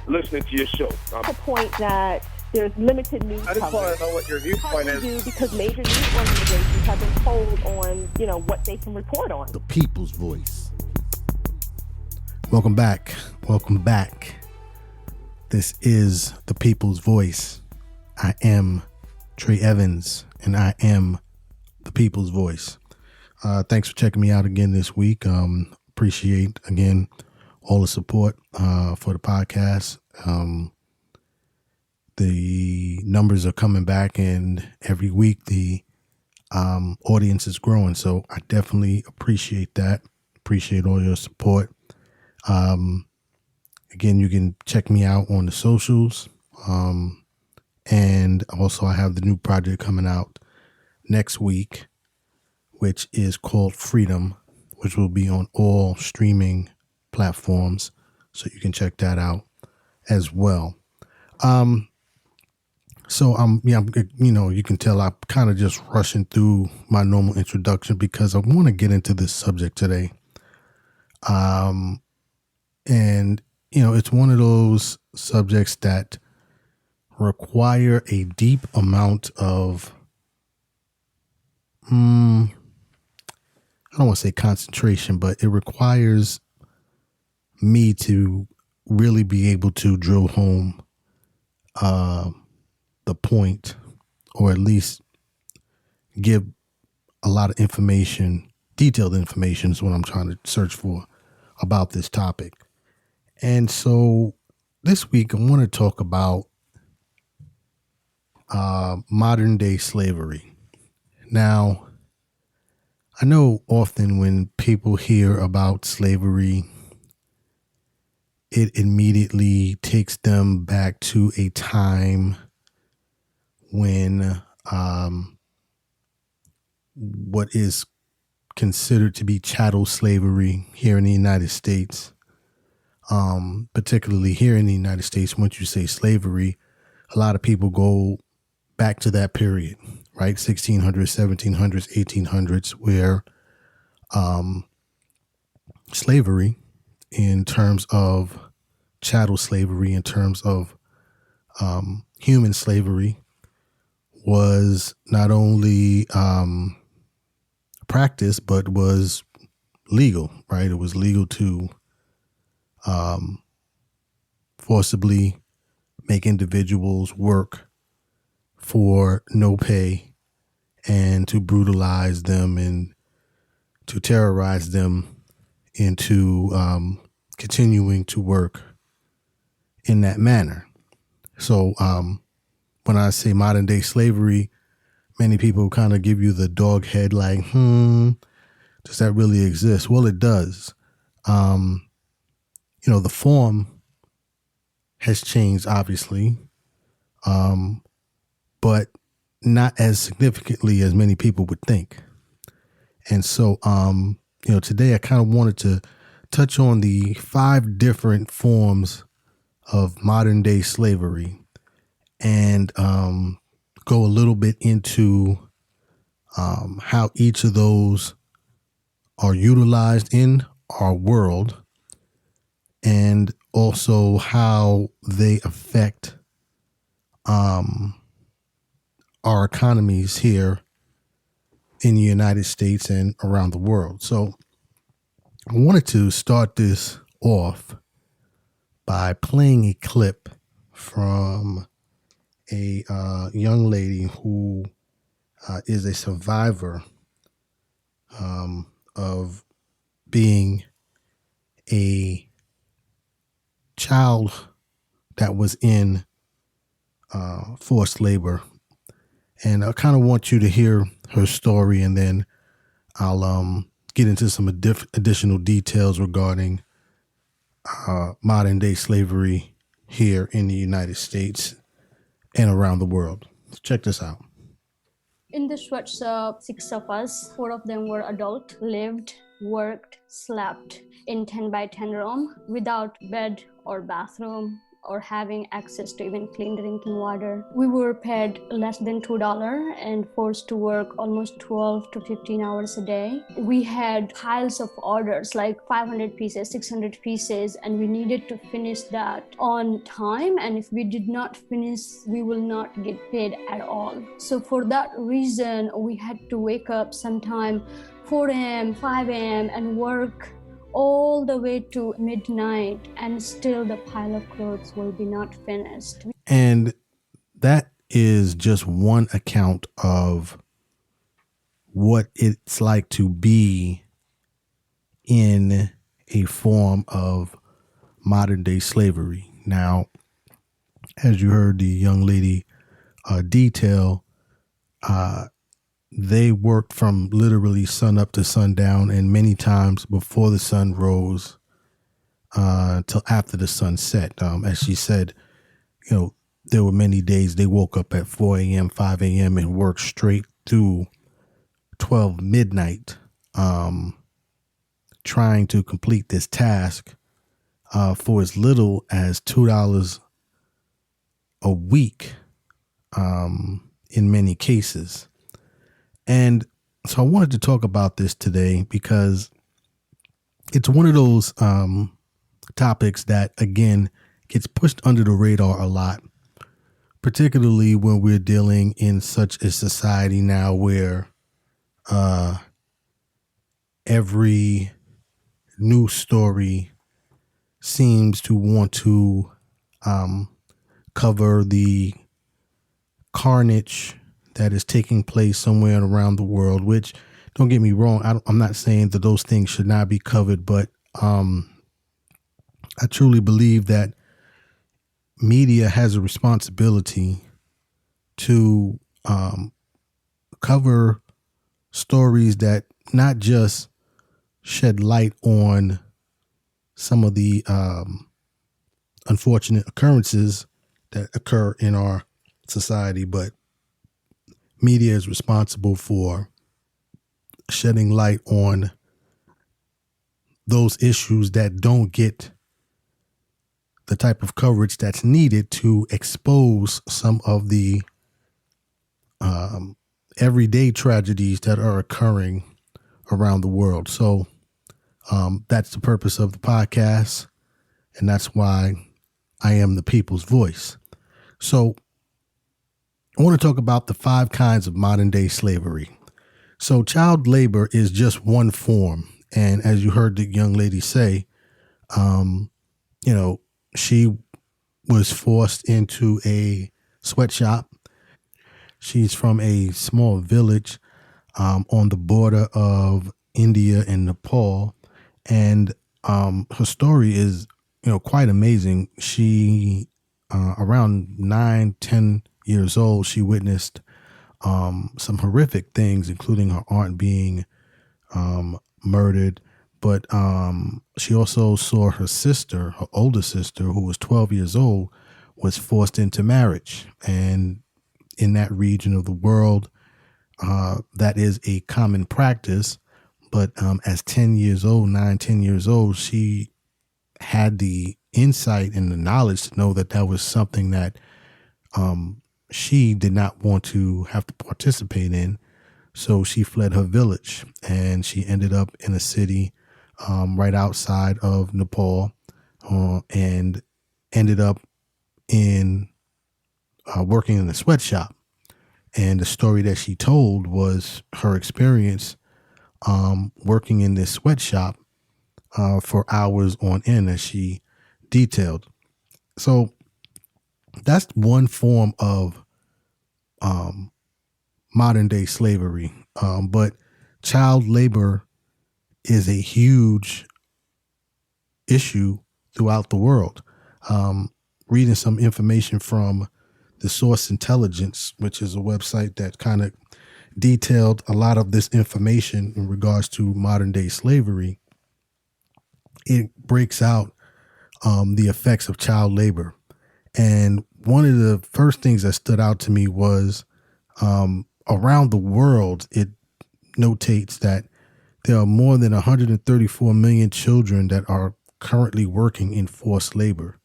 listening to your show. The point that there's limited news I just coverage. want to know what your viewpoint is. Because major news organizations have been told on, what they can report on. The People's Voice. Welcome back. Welcome back. This is The People's Voice. I am Trey Evans, and I am The People's Voice. Thanks for checking me out again this week. Appreciate, again, all the support for the podcast. The numbers are coming back, and every week the audience is growing. So I definitely appreciate that. Appreciate all your support. Again, you can check me out on the socials. And also I have the new project coming out next week, which is called Freedom, which will be on all streaming platforms. So you can check that out as well. So you can tell I'm kind of just rushing through my normal introduction because I want to get into this subject today. And it's one of those subjects that require a deep amount of, I don't want to say concentration, but it requires me to really be able to drill home, the point, or at least give a lot of information, detailed information is what I'm trying to search for about this topic. And so this week I want to talk about modern day slavery. Now, I know often when people hear about slavery, it immediately takes them back to a time when what is considered to be chattel slavery here in the United States, particularly here in the United States, once you say slavery, a lot of people go back to that period, right? 1600s, 1700s, 1800s, where slavery, in terms of chattel slavery, in terms of human slavery, was not only practiced, but was legal, right? It was legal to forcibly make individuals work for no pay and to brutalize them and to terrorize them into continuing to work in that manner. So when I say modern day slavery, many people kind of give you the dog head like, does that really exist? Well, it does. The form has changed, obviously, but not as significantly as many people would think. And so, today I kind of wanted to touch on the 5 different forms of modern day slavery and go a little bit into how each of those are utilized in our world, and also how they affect our economies here in the United States and around the world. So I wanted to start this off by playing a clip from a young lady who is a survivor of being a child that was in forced labor. And I kind of want you to hear her story, and then I'll get into some additional details regarding modern day slavery here in the United States and around the world. Check this out. In the sweatshop, 6 of us, 4 of them were adult, lived, worked, slept in 10 by 10 room without bed or bathroom or having access to even clean drinking water. We were paid less than $2 and forced to work almost 12 to 15 hours a day. We had piles of orders, like 500 pieces, 600 pieces, and we needed to finish that on time. And if we did not finish, we will not get paid at all. So for that reason, we had to wake up sometime 4 a.m., 5 a.m. and work all the way to midnight, and still the pile of clothes will be not finished. And that is just one account of what it's like to be in a form of modern day slavery. Now, as you heard the young lady detail, they worked from literally sun up to sundown, and many times before the sun rose till after the sun set. As she said, there were many days they woke up at 4 a.m., 5 a.m. and worked straight through 12 midnight, trying to complete this task for as little as $2 a week in many cases. And so I wanted to talk about this today because it's one of those topics that, again, gets pushed under the radar a lot, particularly when we're dealing in such a society now where every news story seems to want to cover the carnage that is taking place somewhere around the world, which, don't get me wrong, I'm not saying that those things should not be covered, but I truly believe that media has a responsibility to cover stories that not just shed light on some of the unfortunate occurrences that occur in our society, but media is responsible for shedding light on those issues that don't get the type of coverage that's needed to expose some of the everyday tragedies that are occurring around the world. So that's the purpose of the podcast, and that's why I am the people's voice. So I want to talk about the 5 kinds of modern day slavery. So child labor is just one form. And as you heard the young lady say, she was forced into a sweatshop. She's from a small village on the border of India and Nepal. And her story is, quite amazing. She, around 9-10 years old, she witnessed some horrific things, including her aunt being murdered. But she also saw her sister, her older sister, who was 12 years old, was forced into marriage. And in that region of the world, that is a common practice. But as 10 years old, 9-10 years old, she had the insight and the knowledge to know that that was something that she did not want to have to participate in. So she fled her village, and she ended up in a city right outside of Nepal, and ended up in working in a sweatshop. And the story that she told was her experience working in this sweatshop for hours on end, as she detailed. So that's one form of modern day slavery. But child labor is a huge issue throughout the world. Reading some information from the Source Intelligence, which is a website that kind of detailed a lot of this information in regards to modern day slavery, it breaks out the effects of child labor. And one of the first things that stood out to me was around the world, it notates that there are more than 134 million children that are currently working in forced labor.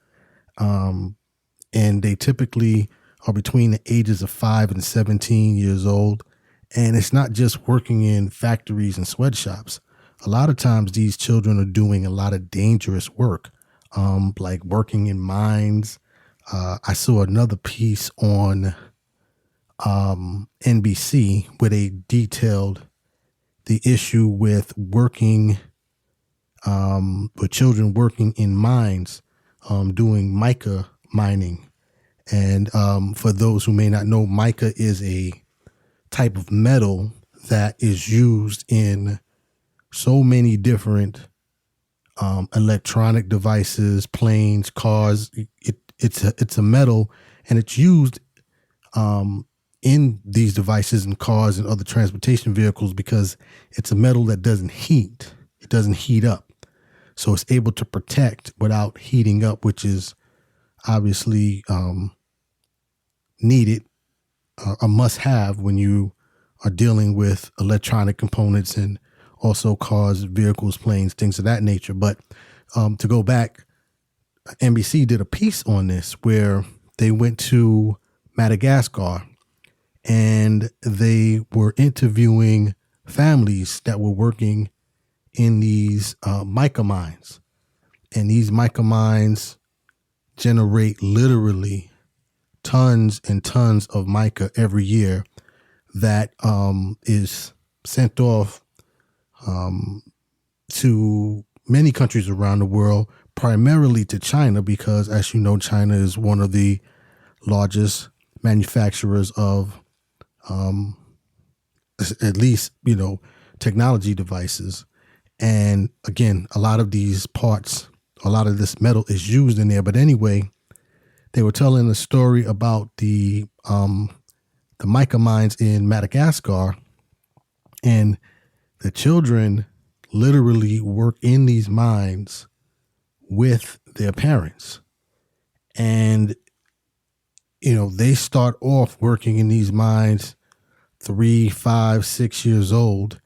And they typically are between the ages of 5 and 17 years old. And it's not just working in factories and sweatshops. A lot of times these children are doing a lot of dangerous work, like working in mines. I saw another piece on NBC where they detailed the issue with working, with children working in mines, doing mica mining. And for those who may not know, mica is a type of metal that is used in so many different electronic devices, planes, cars. It's a metal, and it's used in these devices and cars and other transportation vehicles because it's a metal that doesn't heat. It doesn't heat up. So it's able to protect without heating up, which is obviously needed, a must-have when you are dealing with electronic components and also cars, vehicles, planes, things of that nature. But to go back, NBC did a piece on this where they went to Madagascar and they were interviewing families that were working in these mica mines. And these mica mines generate literally tons and tons of mica every year that is sent off to many countries around the world, primarily to China, because as you know, China is one of the largest manufacturers of at least, technology devices. And again, a lot of these parts, a lot of this metal is used in there. But anyway, they were telling a story about the mica mines in Madagascar, and the children literally work in these mines with their parents. And, they start off working in these mines 3, 5, 6 years old,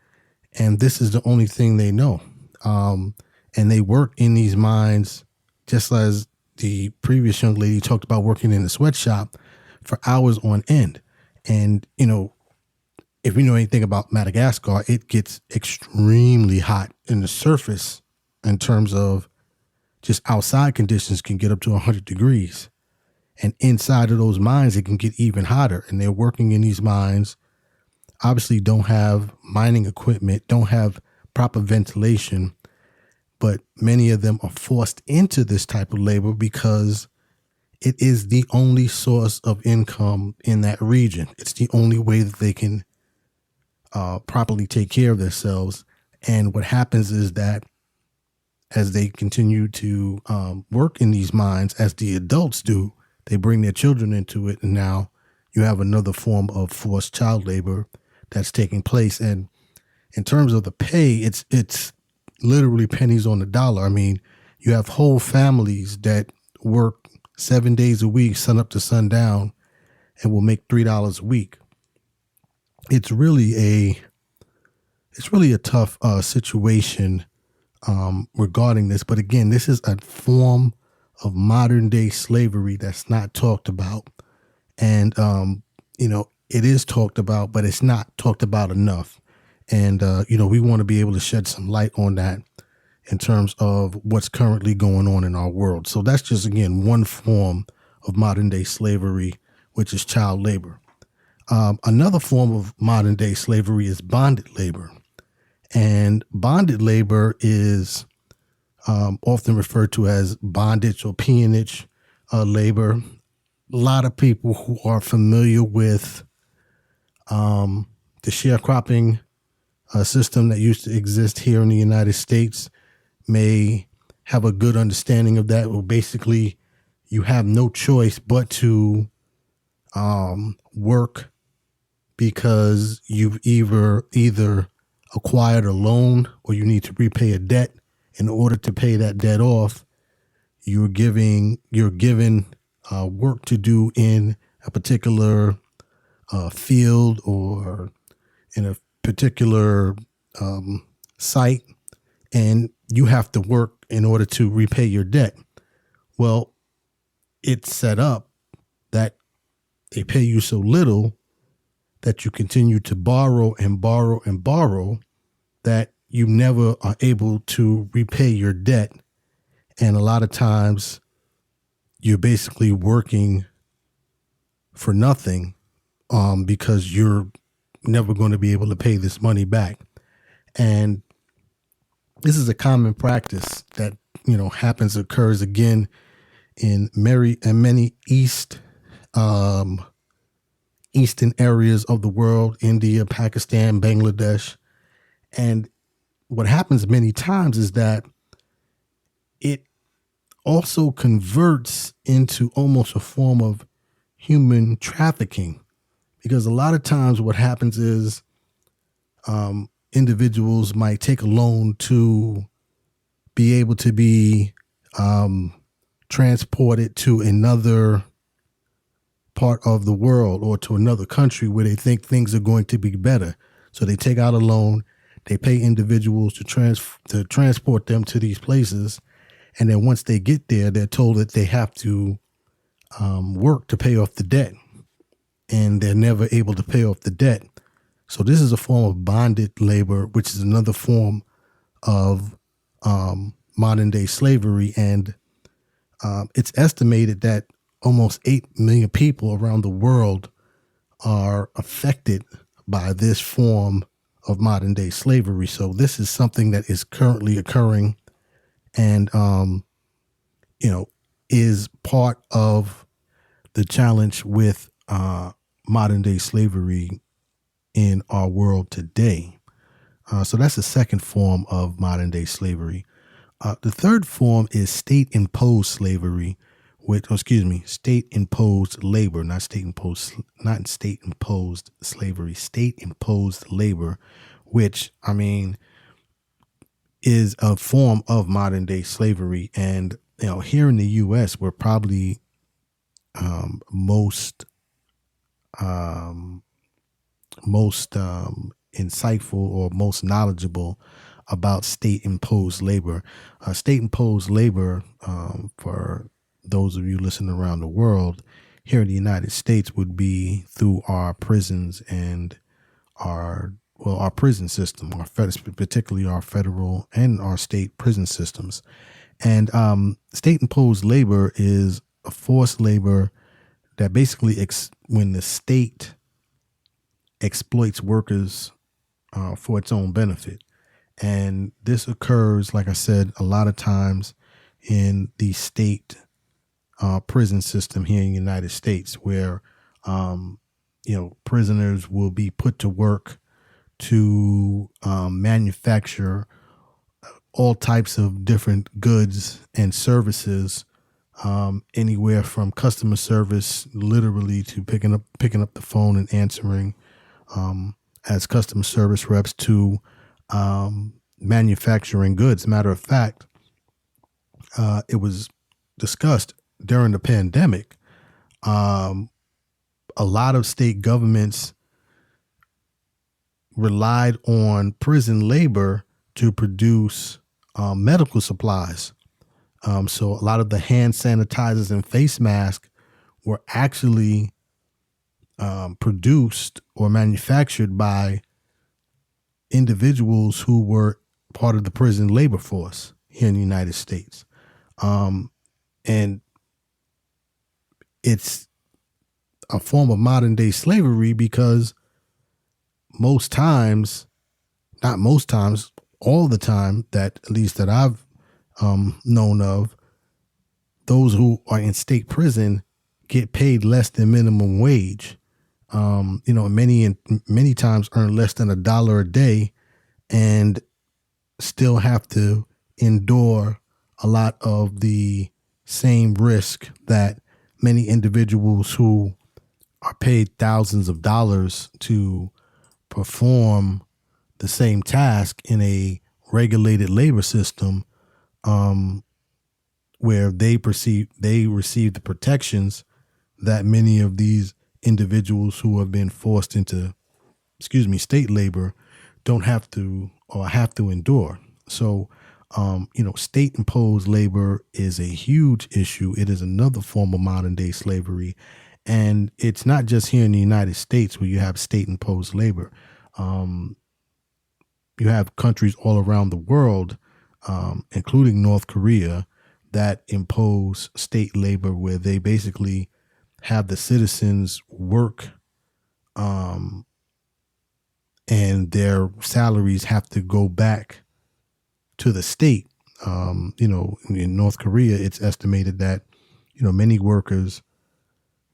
and this is the only thing they know. And they work in these mines just as the previous young lady talked about, working in the sweatshop for hours on end. And, if you know anything about Madagascar, it gets extremely hot in the surface in terms of just outside conditions can get up to 100 degrees. And inside of those mines, it can get even hotter. And they're working in these mines, obviously don't have mining equipment, don't have proper ventilation, but many of them are forced into this type of labor because it is the only source of income in that region. It's the only way that they can properly take care of themselves. And what happens is that as they continue to work in these mines, as the adults do, they bring their children into it. And now you have another form of forced child labor that's taking place. And in terms of the pay, it's literally pennies on the dollar. I mean, you have whole families that work 7 days a week, sun up to sundown, and will make $3 a week. It's really a tough situation regarding this. But again, this is a form of modern day slavery that's not talked about. And, it is talked about, but it's not talked about enough. And, we want to be able to shed some light on that in terms of what's currently going on in our world. So that's just, again, one form of modern day slavery, which is child labor. Another form of modern day slavery is bonded labor. And bonded labor is often referred to as bondage or peonage labor. A lot of people who are familiar with the sharecropping system that used to exist here in the United States may have a good understanding of that. Well, basically, you have no choice but to work because you've either acquired a loan or you need to repay a debt. In order to pay that debt off, you're given work to do in a particular field or in a particular site, and you have to work in order to repay your debt. Well, it's set up that they pay you so little that you continue to borrow and borrow and borrow, that you never are able to repay your debt. And a lot of times you're basically working for nothing, because you're never going to be able to pay this money back. And this is a common practice that, occurs again in many eastern areas of the world, India, Pakistan, Bangladesh. And what happens many times is that it also converts into almost a form of human trafficking, because a lot of times what happens is individuals might take a loan to be able to be transported to another part of the world or to another country where they think things are going to be better. So they take out a loan, they pay individuals to transport them to these places. And then once they get there, they're told that they have to work to pay off the debt. And they're never able to pay off the debt. So this is a form of bonded labor, which is another form of modern day slavery. And it's estimated that almost 8 million people around the world are affected by this form of modern day slavery. So this is something that is currently occurring and, is part of the challenge with modern day slavery in our world today. So that's the second form of modern day slavery. The third form is state-imposed slavery, state-imposed labor, not state-imposed slavery, state-imposed labor, which, is a form of modern day slavery. And, here in the U.S., we're probably most insightful or most knowledgeable about state-imposed labor. State-imposed labor, for those of you listening around the world, here in the United States would be through our prisons and our prison system, particularly our federal and our state prison systems. And state-imposed labor is a forced labor that basically, when the state exploits workers for its own benefit. And this occurs, like I said, a lot of times in the state prison system here in the United States, where, prisoners will be put to work to manufacture all types of different goods and services, anywhere from customer service, literally, to picking up the phone and answering as customer service reps, to manufacturing goods. Matter of fact, it was discussed during the pandemic. A lot of state governments relied on prison labor to produce medical supplies. So a lot of the hand sanitizers and face masks were actually produced or manufactured by individuals who were part of the prison labor force here in the United States. And it's a form of modern day slavery because most times, not most times, all the time, that at least that I've known of, those who are in state prison get paid less than minimum wage. Many times earn less than $1 a day and still have to endure a lot of the same risk that many individuals who are paid thousands of dollars to perform the same task in a regulated labor system, where they receive the protections that many of these individuals who have been forced into, state labor don't have to or have to endure. So State imposed labor is a huge issue. It is another form of modern day slavery. And it's not just here in the United States where you have state imposed labor. You have countries all around the world, including North Korea, that impose state labor where they basically have the citizens work and their salaries have to go back to the state. In North Korea, it's estimated that, many workers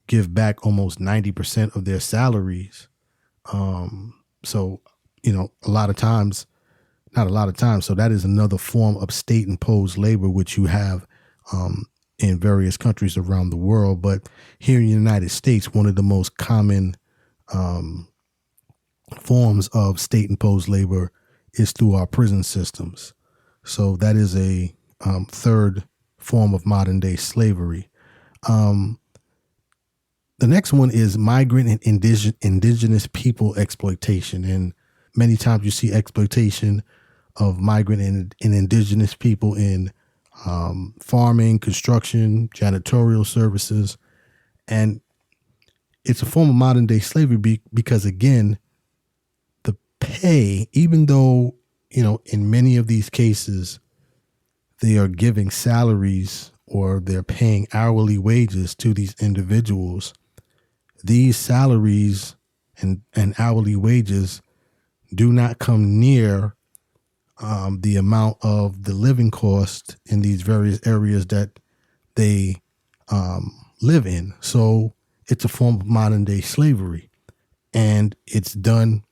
give back almost 90% of their salaries. So not a lot of times. So that is another form of state imposed labor, which you have in various countries around the world. But here in the United States, one of the most common forms of state imposed labor is through our prison systems. So that is a third form of modern day slavery. The next one is migrant and indigenous people exploitation. And many times you see exploitation of migrant and indigenous people in farming, construction, janitorial services. And it's a form of modern day slavery because, again, the pay, even though, in many of these cases, they are giving salaries or they're paying hourly wages to these individuals, these salaries and hourly wages do not come near the amount of the living cost in these various areas that they live in. So it's a form of modern day slavery, and it's done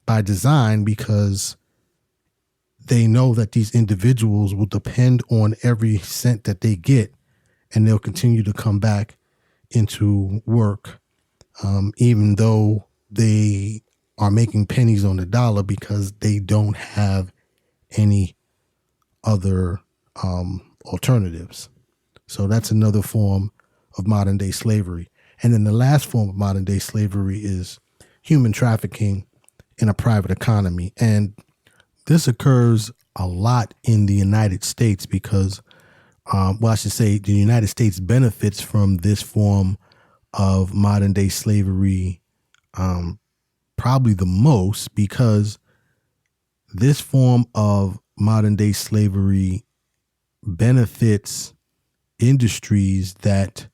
by design because they know that these individuals will depend on every cent that they get, and they'll continue to come back into work, even though they are making pennies on the dollar because they don't have any other alternatives. So that's another form of modern day slavery. And then the last form of modern day slavery is human trafficking in a private economy. And this occurs a lot in the United States because, I should say the United States benefits from this form of modern day slavery probably the most, because this form of modern day slavery benefits industries that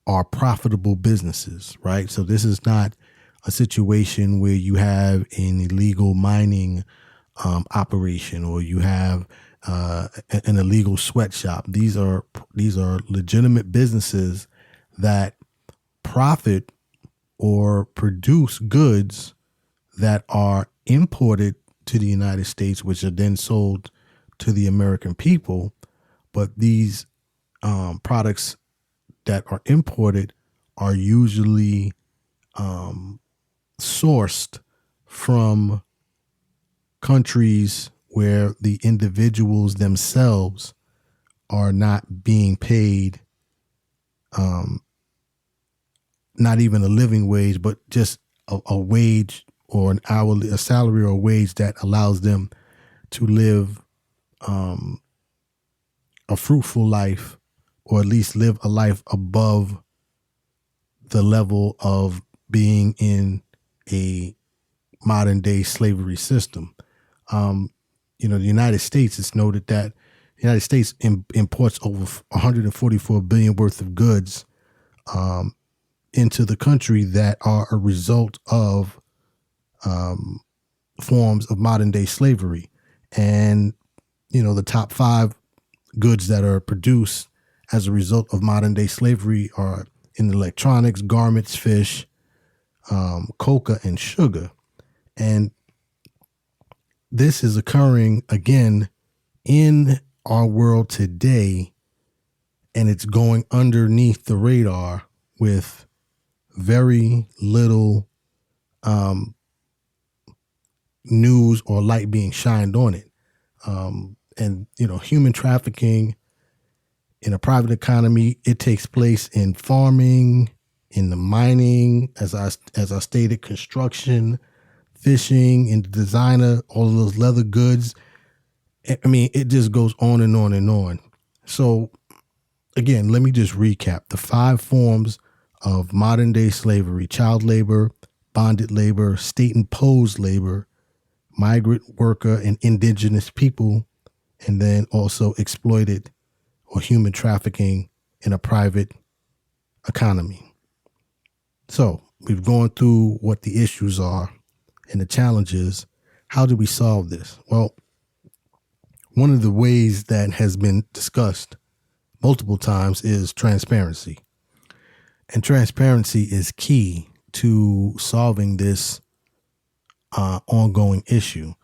are profitable businesses, right? So this is not a situation where you have an illegal mining operation or you have an illegal sweatshop. These are legitimate businesses that profit or produce goods that are imported to the United States, which are then sold to the American people. But these products that are imported are usually sourced from countries where the individuals themselves are not being paid not even a living wage, but just a wage or a salary or a wage that allows them to live a fruitful life, or at least live a life above the level of being in a modern day slavery system. The United States, it's noted that the United States imports over 144 billion worth of goods into the country that are a result of forms of modern day slavery. And, the top 5 goods that are produced as a result of modern day slavery are in electronics, garments, fish, coca, and sugar. And this is occurring again in our world today, and it's going underneath the radar with very little news or light being shined on it. Human trafficking in a private economy, it takes place in farming, in the mining, as I stated, construction, fishing, in the designer, all of those leather goods. I mean, it just goes on and on and on. So again, let me just recap the 5 forms of modern day slavery: child labor, bonded labor, state imposed labor, migrant worker and indigenous people, and then also exploited or human trafficking in a private economy. So we've gone through what the issues are and the challenges. How do we solve this? Well, one of the ways that has been discussed multiple times is transparency. And transparency is key to solving this ongoing issue,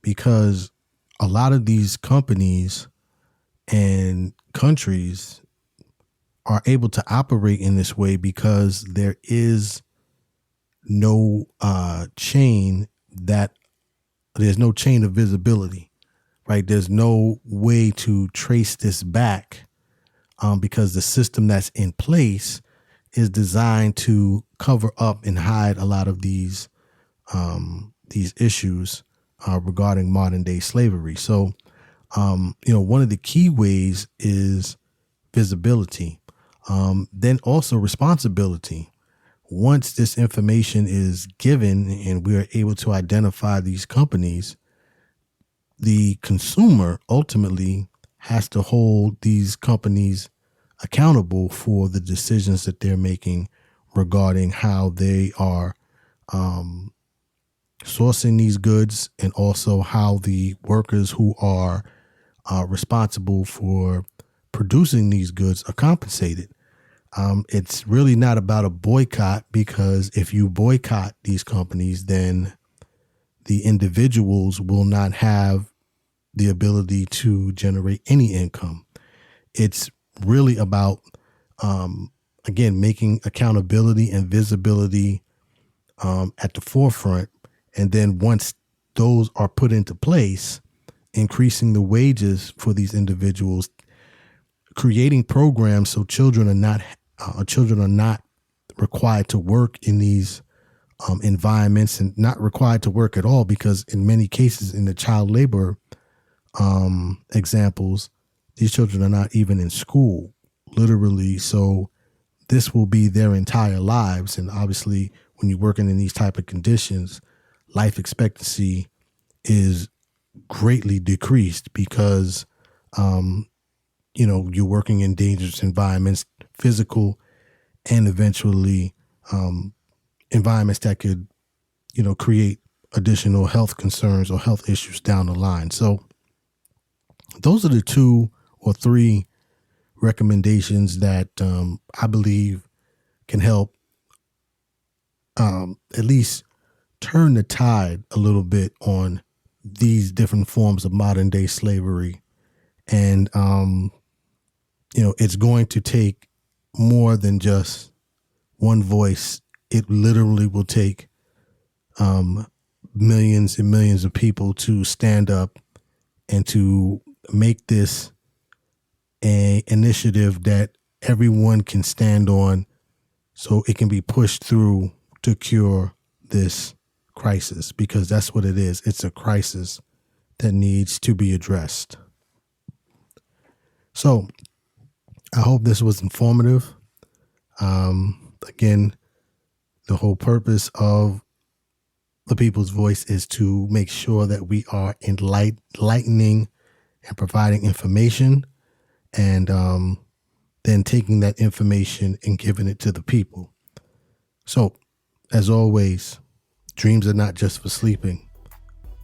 because a lot of these companies and countries are able to operate in this way because there is no chain of visibility, right? There's no way to trace this back because the system that's in place is designed to cover up and hide a lot of these issues regarding modern day slavery. So, one of the key ways is visibility. Then also responsibility. Once this information is given and we are able to identify these companies, the consumer ultimately has to hold these companies accountable for the decisions that they're making regarding how they are sourcing these goods, and also how the workers who are responsible for producing these goods are compensated. It's really not about a boycott, because if you boycott these companies, then the individuals will not have the ability to generate any income. It's really about, again, making accountability and visibility at the forefront. And then once those are put into place, increasing the wages for these individuals, creating programs so children are not required to work in these environments, and not required to work at all, because in many cases in the child labor examples, these children are not even in school, literally. So this will be their entire lives. And obviously, when you're working in these type of conditions, life expectancy is greatly decreased, because you're working in dangerous environments, physical and eventually environments that could create additional health concerns or health issues down the line. So those are the 2 or 3 recommendations that I believe can help at least turn the tide a little bit on these different forms of modern day slavery. And, it's going to take more than just one voice. It literally will take millions and millions of people to stand up and to make this an initiative that everyone can stand on, so it can be pushed through to cure this crisis, because that's what it is. It's a crisis that needs to be addressed. So I hope this was informative. Again, the whole purpose of the People's Voice is to make sure that we are enlightening and providing information, and then taking that information and giving it to the people. So, as always, dreams are not just for sleeping.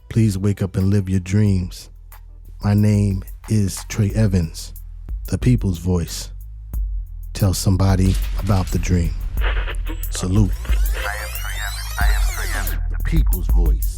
Please wake up and live your dreams. My name is Trey Evans, the People's Voice. Tell somebody about the dream. Salute. The People's Voice.